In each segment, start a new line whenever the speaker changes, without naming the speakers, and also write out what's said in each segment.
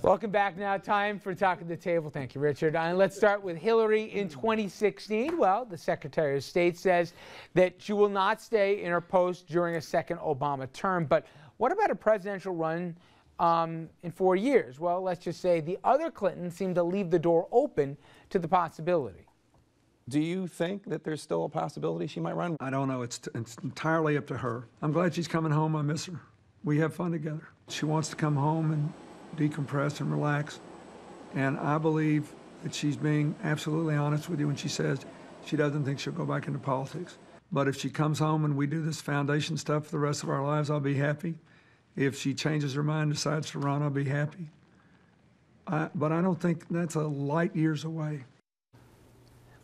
Welcome back now. Time for Talk at the Table. Thank you, Richard. And let's start with Hillary in 2016. Well, the Secretary of State says that she will not stay in her post during a second Obama term. But what about a presidential run in 4 years? Well, let's just say the other Clintons seem to leave the door open to the possibility.
Do you think that there's still a possibility she might run?
I don't know. It's entirely up to her. I'm glad she's coming home. I miss her. We have fun together. She wants to come home and decompress and relax. And I believe that she's being absolutely honest with you when she says she doesn't think she'll go back into politics. But if she comes home and we do this foundation stuff for the rest of our lives, I'll be happy. If she changes her mind, decides to run, I'll be happy. But I don't think that's a light years away.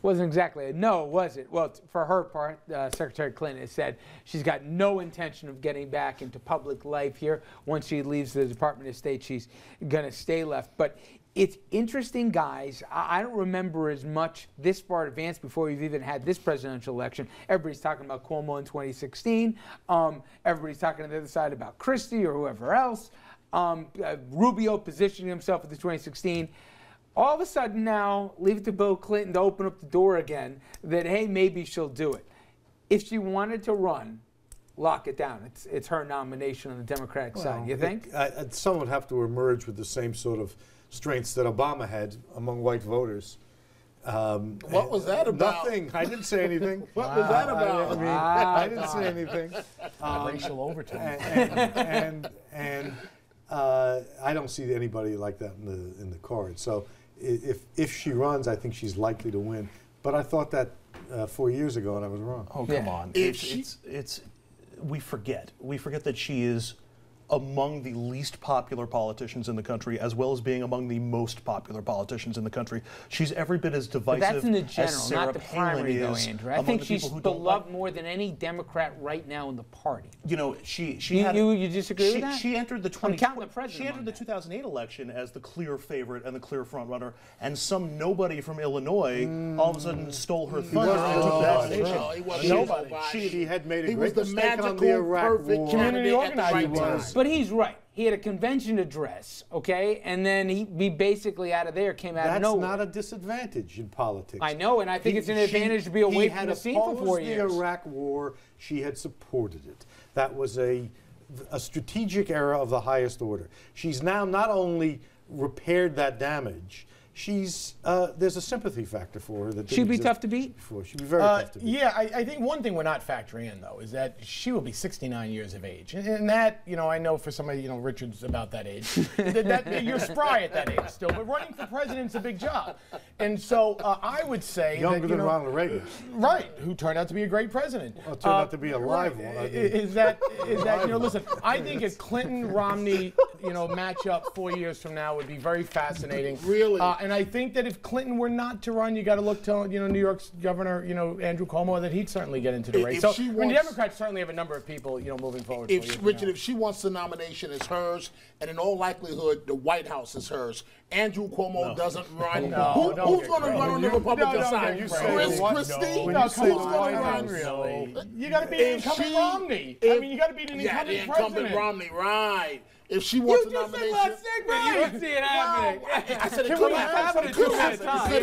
Wasn't exactly a no, was it? Well, for her part, Secretary Clinton has said she's got no intention of getting back into public life here. Once she leaves the Department of State, she's going to stay left. But it's interesting, guys. I don't remember as much this far advanced before we've even had this presidential election. Everybody's talking about Cuomo in 2016. Everybody's talking on the other side about Christie or whoever else. Rubio positioning himself at the 2016. All of a sudden now, leave it to Bill Clinton to open up the door again that, hey, maybe she'll do it. If she wanted to run, lock it down. It's her nomination on the Democratic side, you think?
Someone would have to emerge with the same sort of strengths that Obama had among white voters.
What was that about?
Nothing. I didn't say anything.
What was that about?
I didn't say anything.
Racial overtone.
And I don't see anybody like that in the cards. So if she runs, I think she's likely to win. But I thought that 4 years ago, and I was wrong.
Oh, come on. We forget that she is among the least popular politicians in the country, as well as being among the most popular politicians in the country. She's every bit as divisive
but that's in the
as
general,
Sarah
not the
Palin
primary, though,
is.
Andrew. I think she's beloved more than any Democrat right now in the party.
You know,
you disagree with that?
She entered the
She
entered the 2008 election as the clear favorite and the clear front runner, and some nobody from Illinois all of a sudden stole her thunder and took that station.
He wasn't nobody.
She had made a
He was
great
the
mistake on the
magical,
Iraq
perfect
War.
community organizer.
But he's right. He had a convention address, okay, and then he basically out of there came out of nowhere.
That's not a disadvantage in politics.
I know, and I think it's an advantage to be away from the scene for 4 years.
He had opposed the Iraq War. She had supported it. That was a strategic error of the highest order. She's now not only repaired that damage, there's a sympathy factor for her that
she'd be tough to beat.
Before. She'd be very tough to beat.
Yeah, I think one thing we're not factoring in, though, is that she will be 69 years of age. And that, you know, I know for somebody, you know, Richard's about that age, that you're spry at that age still, but running for president's a big job. And so I would say
Younger than Ronald Reagan.
Right, who turned out to be a great president.
Well, turned out to be a live one. I mean.
Is that, you know, listen, I think a Clinton-Romney, you know, matchup 4 years from now would be very fascinating.
Really?
And I think that if Clinton were not to run, you got to look to, you know, New York's governor, you know, Andrew Cuomo, that he'd certainly get into the race. So, the Democrats certainly have a number of people, you know, moving forward.
Richard, if she wants the nomination, it's hers, and in all likelihood, the White House is hers. Andrew Cuomo doesn't run. Who's going to run on the Republican side? Chris Christie? Who's going to run?
You got to beat incumbent Romney. I mean, you got to beat an incumbent president.
Romney, right. If she wants a nomination,
you don't see it happening.
I said it could happen. It could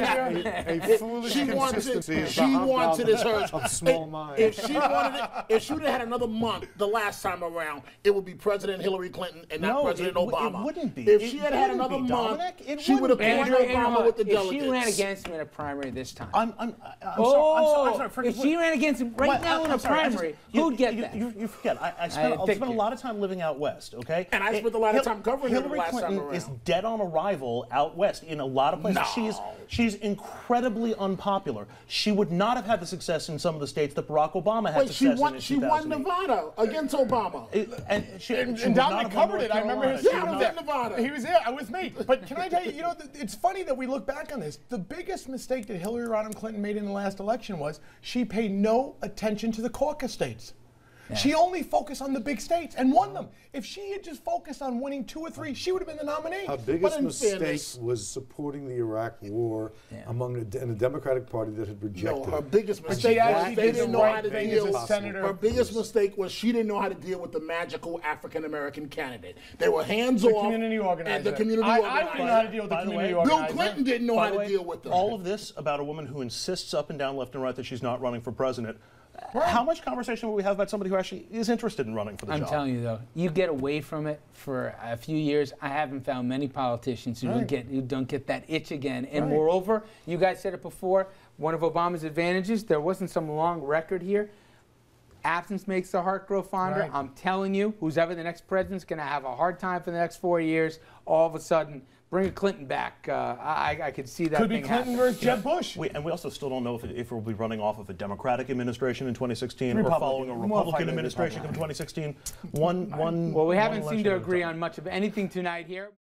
happen.
A foolish consistency is the hobgoblin of small minds.
If she wanted it, if she would have had another month the last time around, it would be President Hillary Clinton and not President Obama.
It wouldn't be.
If she had had another month, she would have appointed Obama with the delegates.
If she ran against him in a primary this time.
I'm sorry.
If she ran against him right now in a primary, who'd get that?
You forget. I spent a lot of time living out west, okay?
And I spent a lot of time covering her
Hillary
last time
Clinton
around.
is dead on arrival out west in a lot of places.
No.
She's incredibly unpopular. She would not have had the success in some of the states that Barack Obama had success in.
She won Nevada against Obama.
And Dominic covered it. I remember his
Nevada.
He was there. I was me. But can I tell you, you know, it's funny that we look back on this. The biggest mistake that Hillary Rodham Clinton made in the last election was she paid no attention to the caucus states. She only focused on the big states and won them. If she had just focused on winning 2 or 3, she would have been the nominee.
Her biggest
in
mistake
fairness-
was supporting the Iraq War in a Democratic Party that had rejected
No, her
it.
biggest
But
mistake
she
was
actually
they
did the
didn't know how
right
to
thing
deal
as a
with.
senator.
Her biggest mistake was she didn't know how to deal with the magical African American candidate. They were hands off.
Community organizer.
And the community
I
organizer.
wouldn't know how to deal with the
By the
community
way,
Bill
organizer.
Clinton didn't know
By
how
the
to
way,
deal with them.
all of this about a woman who insists up and down, left and right, that she's not running for president. How much conversation will we have about somebody who actually is interested in running for the
I'm
job?
telling you though, you get away from it for a few years. I haven't found many politicians who don't get that itch again. And moreover, you guys said it before. One of Obama's advantages, there wasn't some long record here. Absence makes the heart grow fonder.
Right.
I'm telling you, who's ever the next president's going to have a hard time for the next 4 years. All of a sudden, bring Clinton back. I could see that
Could be
thing
Clinton
happen.
versus Jeb Bush.
And we also still don't know if we'll be running off of a Democratic administration in 2016 or
Republican.
following a
More
Republican
likely
administration in
Republican.
2016. One
Well, we
one
haven't seemed
election
to
at a
agree
time.
on much of anything tonight here.